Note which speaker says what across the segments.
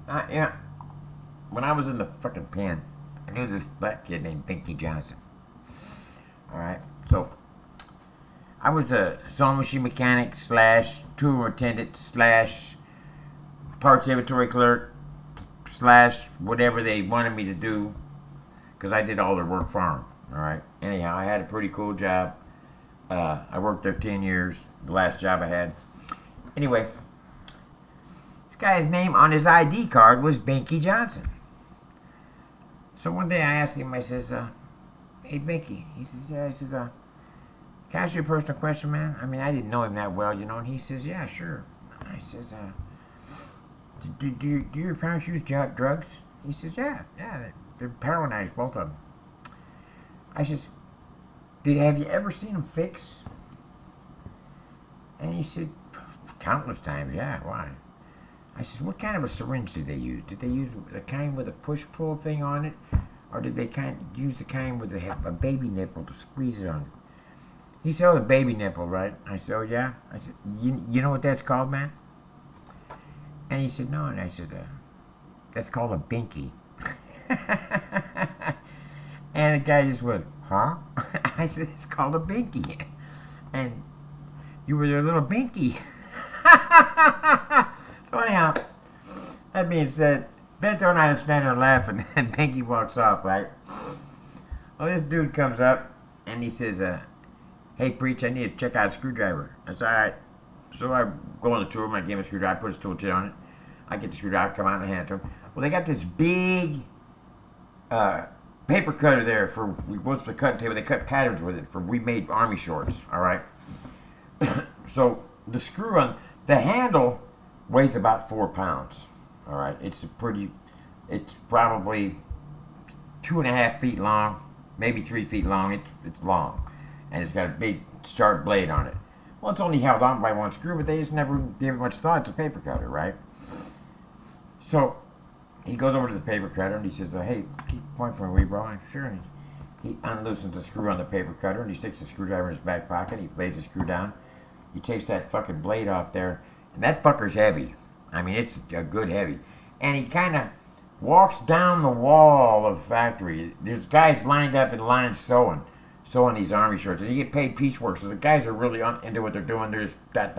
Speaker 1: Yeah. When I was in the fucking pen, I knew this black kid named Binky Johnson. All right. So I was a sewing machine mechanic slash tour attendant slash parts inventory clerk slash whatever they wanted me to do because I did all their work for them. All right. Anyhow, I had a pretty cool job. I worked there 10 years, the last job I had. Anyway, this guy's name on his ID card was Binky Johnson. So one day I asked him, I says, hey, Binky. He says, yeah. He says, can I ask you a personal question, man? I mean, I didn't know him that well, you know. And he says, yeah, sure. I says, do your parents use drugs? He says, yeah, they're paralyzed, both of them. I says, have you ever seen them fix? And he said, countless times, yeah, why? I says, what kind of a syringe did they use? Did they use the kind with a push-pull thing on it? Or did they use the kind with a baby nipple to squeeze it on? He said, oh, the baby nipple, right? I said, oh, yeah? I said, you know what that's called, man? And he said, no. And I said, that's called a binky. And the guy just went, huh? I said, it's called a binky. And you were their little binky. So anyhow, that being said, Bento and I are standing there laughing, and Binky walks off, right? Well, this dude comes up, and he says, hey, Preach, I need to check out a screwdriver. I said, all right. So I go in the tool room, I give him a screwdriver, put his tool kit on it. I get the screwdriver, come out and hand it to him. Well, they got this big paper cutter there for, what's the cut table? They cut patterns with it we made army shorts, all right? So the screw on, the handle weighs about 4 pounds, all right? It's probably 2.5 feet long, maybe 3 feet long. It's long, and it's got a big sharp blade on it. Well, it's only held on by one screw, but they just never gave it much thought. It's a paper cutter, right? So he goes over to the paper cutter and he says, hey, keep pointing for me, bro. Sure. And he unloosens the screw on the paper cutter and he sticks the screwdriver in his back pocket. He lays the screw down. He takes that fucking blade off there, and that fucker's heavy. I mean, it's a good heavy. And he kind of walks down the wall of the factory. There's guys lined up in lines sewing these army shorts. And you get paid piecework, so the guys are really into what they're doing. They're just that.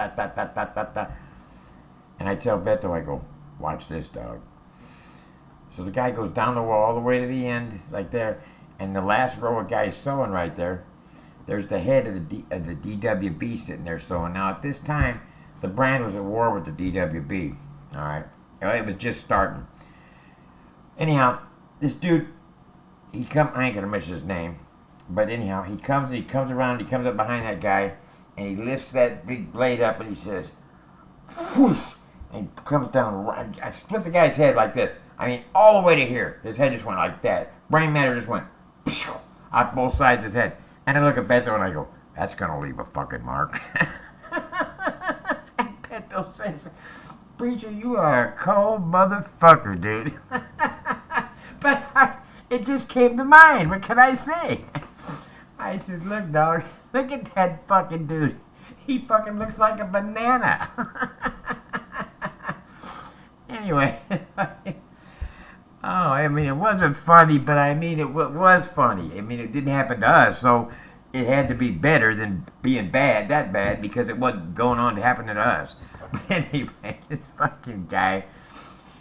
Speaker 1: And I tell Beto, I go, watch this, dog. So the guy goes down the wall all the way to the end, like there, and the last row of guys sewing right there, there's the head of the DWB sitting there sewing. Now, at this time, the brand was at war with the DWB, all right? It was just starting. Anyhow, this dude, I ain't going to mention his name, but anyhow, he comes around, he comes up behind that guy, and he lifts that big blade up, and he says, whoosh, and comes down. I split the guy's head like this. I mean, all the way to here. His head just went like that. Brain matter just went out both sides of his head. And I look at Beto and I go, that's going to leave a fucking mark. And Beto says, Preacher, you are a cold motherfucker, dude. But it just came to mind. What can I say? I said, look, dog, look at that fucking dude. He fucking looks like a banana. Anyway. Oh, I mean, it wasn't funny, but I mean, it was funny. I mean, it didn't happen to us, so it had to be better than being that bad, because it wasn't going on to happen to us. But anyway, this fucking guy,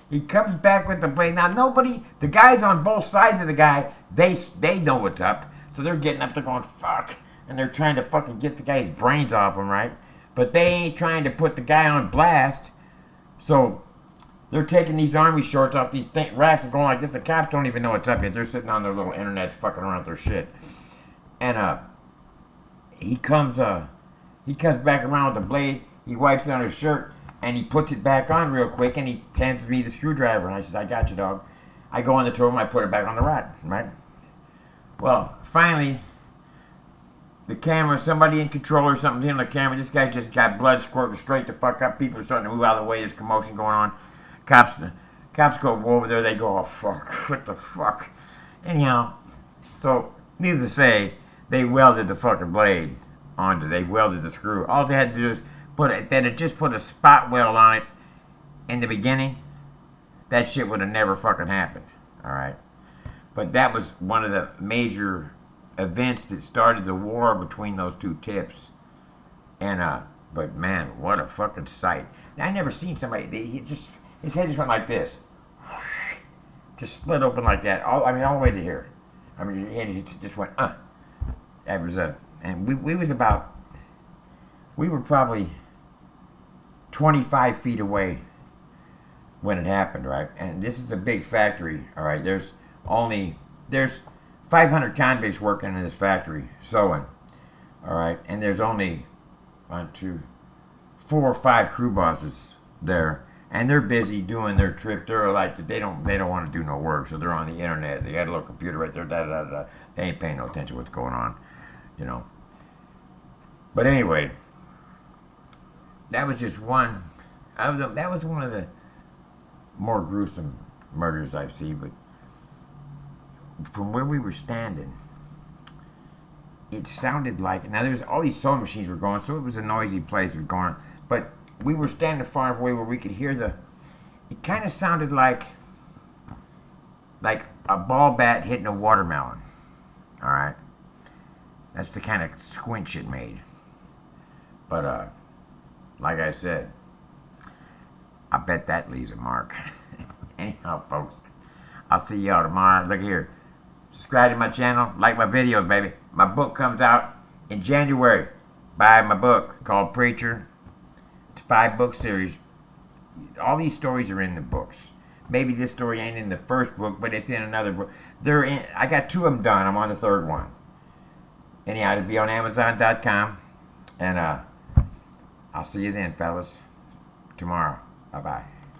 Speaker 1: he comes back with the blade. Now, the guys on both sides of the guy, they know what's up, so they're getting up, they're going, fuck, and they're trying to fucking get the guy's brains off him, right? But they ain't trying to put the guy on blast, so they're taking these army shorts off these racks and going like this. The cops don't even know what's up yet. They're sitting on their little internets fucking around with their shit. And he comes back around with the blade. He wipes it on his shirt and he puts it back on real quick and he hands me the screwdriver. And I says, I got you, dog. I go in the tool room, I put it back on the rack, right? Well, finally, the camera, somebody in control or something in the camera. This guy just got blood squirting straight the fuck up. People are starting to move out of the way. There's commotion going on. Cops go over there. They go, oh, fuck. What the fuck? Anyhow, so, needless to say, they welded the fucking blade onto. They welded the screw. All they had to do is just put a spot weld on it in the beginning. that shit would have never fucking happened. All right. But that was one of the major events that started the war between those two tips. And but man, what a fucking sight! Now, I never seen somebody. His head just went like this, just split open like that. All the way to here. I mean, his head just went. That was and we were probably 25 feet away when it happened, right? And this is a big factory, all right? There's 500 convicts working in this factory sewing, all right? And there's only 4 or 5 crew bosses there, and they're busy doing their trip. They're like they don't want to do no work, so they're on the internet. They got a little computer right there. They ain't paying no attention to what's going on, you know. But anyway, that was just one of them. That was one of the more gruesome murders I've seen. But from where we were standing, it sounded like, now there's all these sewing machines were going, so it was a noisy place going on. But we were standing far away where we could hear it kind of sounded like a ball bat hitting a watermelon. All right, that's the kind of squinch it made. But like I said, I bet that leaves a mark. Anyhow, folks, I'll see y'all tomorrow. Look here. Subscribe to my channel. Like my videos, baby. My book comes out in January. Buy my book called Preacher. It's a 5-book series. All these stories are in the books. Maybe this story ain't in the first book, but it's in another book. I got 2 of them done. I'm on the 3rd one. Anyhow, it'll be on Amazon.com. And I'll see you then, fellas. Tomorrow. Bye-bye.